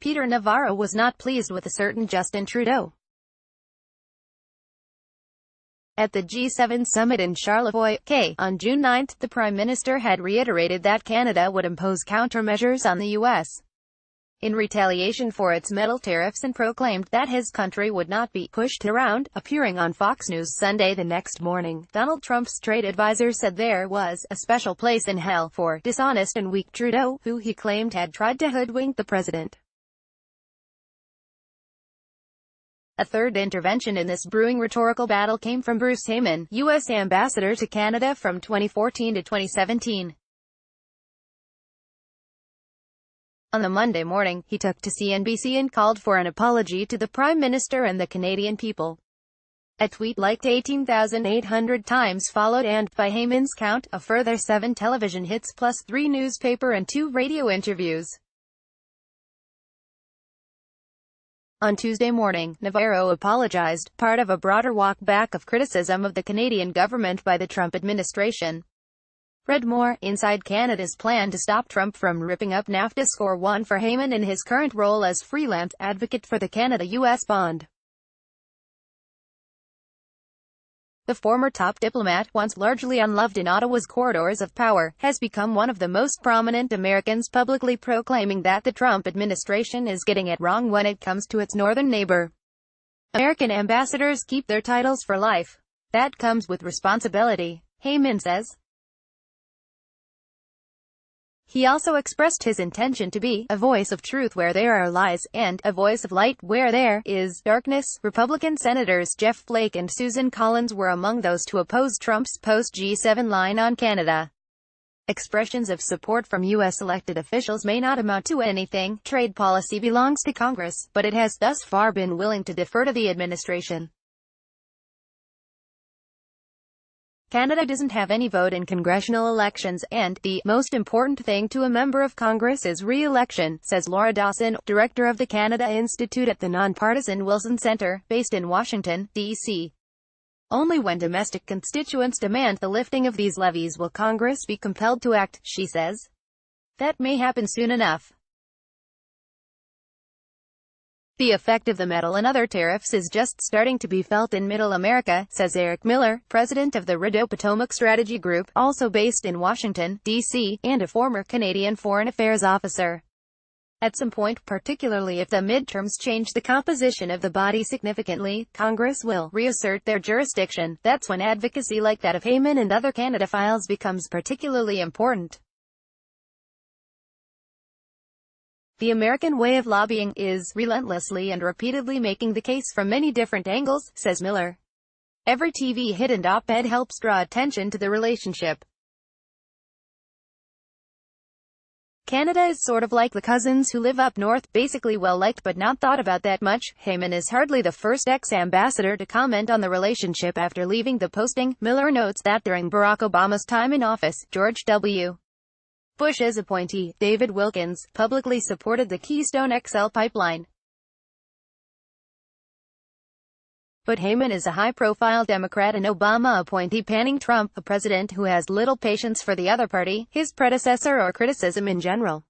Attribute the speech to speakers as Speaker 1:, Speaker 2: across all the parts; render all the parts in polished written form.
Speaker 1: Peter Navarro was not pleased with a certain Justin Trudeau. At the G7 summit in Charlevoix, on June 9, the Prime Minister had reiterated that Canada would impose countermeasures on the U.S. in retaliation for its metal tariffs and proclaimed that his country would not be pushed around. Appearing on Fox News Sunday the next morning, Donald Trump's trade advisor said there was a special place in hell for dishonest and weak Trudeau, who he claimed had tried to hoodwink the president. A third intervention in this brewing rhetorical battle came from Bruce Heyman, U.S. ambassador to Canada from 2014 to 2017. On the Monday morning, he took to CNBC and called for an apology to the Prime Minister and the Canadian people. A tweet liked 18,800 times followed, and, by Heyman's count, a further 7 television hits plus 3 newspaper and 2 radio interviews. On Tuesday morning, Navarro apologized, part of a broader walk-back of criticism of the Canadian government by the Trump administration. Read more, inside Canada's plan to stop Trump from ripping up NAFTA. Score 1 for Heyman in his current role as freelance advocate for the Canada-US bond. The former top diplomat, once largely unloved in Ottawa's corridors of power, has become one of the most prominent Americans, publicly proclaiming that the Trump administration is getting it wrong when it comes to its northern neighbor. American ambassadors keep their titles for life. That comes with responsibility, Heyman says. He also expressed his intention to be a voice of truth where there are lies, and a voice of light where there is darkness. Republican Senators Jeff Flake and Susan Collins were among those to oppose Trump's post-G7 line on Canada. Expressions of support from U.S. elected officials may not amount to anything. Trade policy belongs to Congress, but it has thus far been willing to defer to the administration. Canada doesn't have any vote in congressional elections, and the most important thing to a member of Congress is re-election, says Laura Dawson, director of the Canada Institute at the nonpartisan Wilson Center, based in Washington, D.C. Only when domestic constituents demand the lifting of these levies will Congress be compelled to act, she says. That may happen soon enough. The effect of the metal and other tariffs is just starting to be felt in Middle America, says Eric Miller, president of the Rideau Potomac Strategy Group, also based in Washington, D.C., and a former Canadian Foreign Affairs officer. At some point, particularly if the midterms change the composition of the body significantly, Congress will reassert their jurisdiction. That's when advocacy like that of Heyman and other Canadophiles becomes particularly important. The American way of lobbying is relentlessly and repeatedly making the case from many different angles, says Miller. Every TV hit and op-ed helps draw attention to the relationship. Canada is sort of like the cousins who live up north, basically well-liked but not thought about that much. Heyman is hardly the first ex-ambassador to comment on the relationship after leaving the posting. Miller notes that during Barack Obama's time in office, George W. Bush's appointee, David Wilkins, publicly supported the Keystone XL pipeline. But Heyman is a high-profile Democrat and Obama appointee panning Trump, a president who has little patience for the other party, his predecessor, or criticism in general.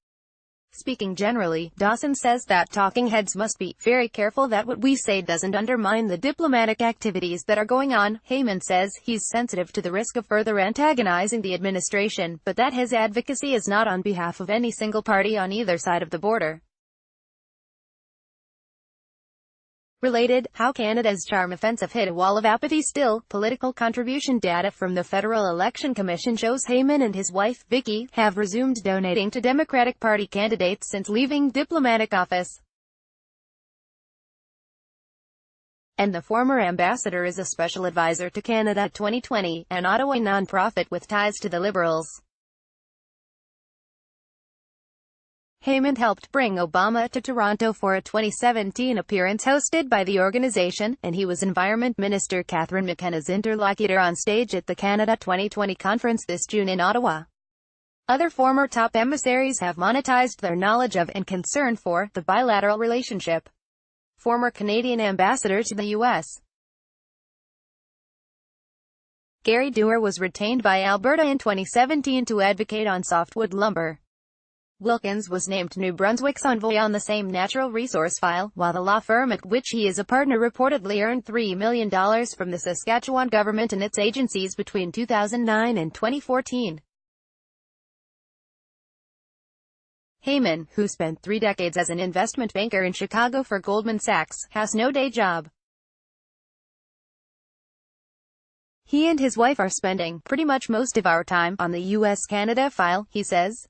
Speaker 1: Speaking generally, Dawson says that talking heads must be very careful that what we say doesn't undermine the diplomatic activities that are going on. Heyman says he's sensitive to the risk of further antagonizing the administration, but that his advocacy is not on behalf of any single party on either side of the border. Related, how Canada's charm offensive hit a wall of apathy. Still, political contribution data from the Federal Election Commission shows Heyman and his wife, Vicky, have resumed donating to Democratic Party candidates since leaving diplomatic office. And the former ambassador is a special advisor to Canada 2020, an Ottawa nonprofit with ties to the Liberals. Heyman helped bring Obama to Toronto for a 2017 appearance hosted by the organization, and he was Environment Minister Catherine McKenna's interlocutor on stage at the Canada 2020 conference this June in Ottawa. Other former top emissaries have monetized their knowledge of and concern for the bilateral relationship. Former Canadian ambassador to the U.S. Gary Dewar was retained by Alberta in 2017 to advocate on softwood lumber. Wilkins was named New Brunswick's envoy on the same natural resource file, while the law firm at which he is a partner reportedly earned $3 million from the Saskatchewan government and its agencies between 2009 and 2014. Heyman, who spent 3 decades as an investment banker in Chicago for Goldman Sachs, has no day job. He and his wife are spending pretty much most of our time on the U.S.-Canada file, he says.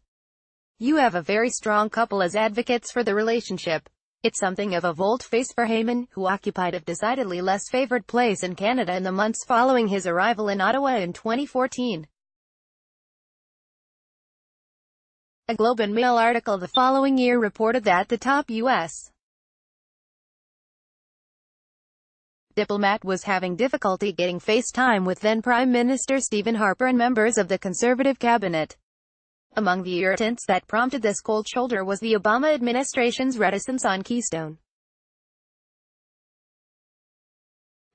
Speaker 1: You have a very strong couple as advocates for the relationship. It's something of a volte-face for Heyman, who occupied a decidedly less favored place in Canada in the months following his arrival in Ottawa in 2014. A Globe and Mail article the following year reported that the top U.S. diplomat was having difficulty getting face time with then Prime Minister Stephen Harper and members of the Conservative cabinet. Among the irritants that prompted this cold shoulder was the Obama administration's reticence on Keystone.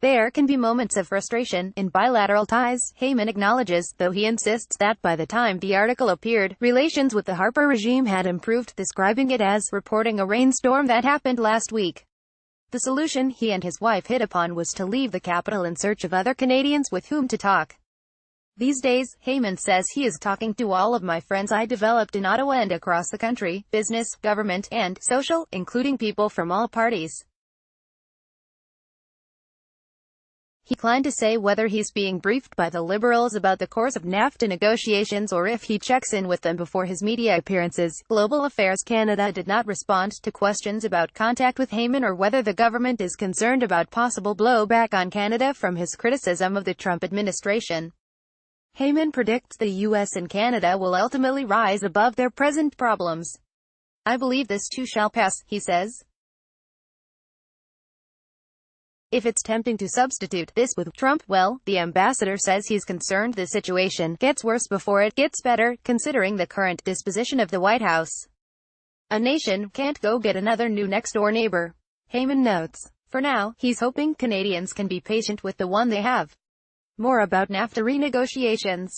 Speaker 1: There can be moments of frustration in bilateral ties, Heyman acknowledges, though he insists that by the time the article appeared, relations with the Harper regime had improved, describing it as reporting a rainstorm that happened last week. The solution he and his wife hit upon was to leave the capital in search of other Canadians with whom to talk. These days, Heyman says he is talking to all of my friends I developed in Ottawa and across the country, business, government, and social, including people from all parties. He declined to say whether he's being briefed by the Liberals about the course of NAFTA negotiations or if he checks in with them before his media appearances. Global Affairs Canada did not respond to questions about contact with Heyman or whether the government is concerned about possible blowback on Canada from his criticism of the Trump administration. Heyman predicts the U.S. and Canada will ultimately rise above their present problems. I believe this too shall pass, he says. If it's tempting to substitute this with Trump, well, the ambassador says he's concerned the situation gets worse before it gets better, considering the current disposition of the White House. A nation can't go get another new next-door neighbor, Heyman notes. For now, he's hoping Canadians can be patient with the one they have. More about NAFTA renegotiations.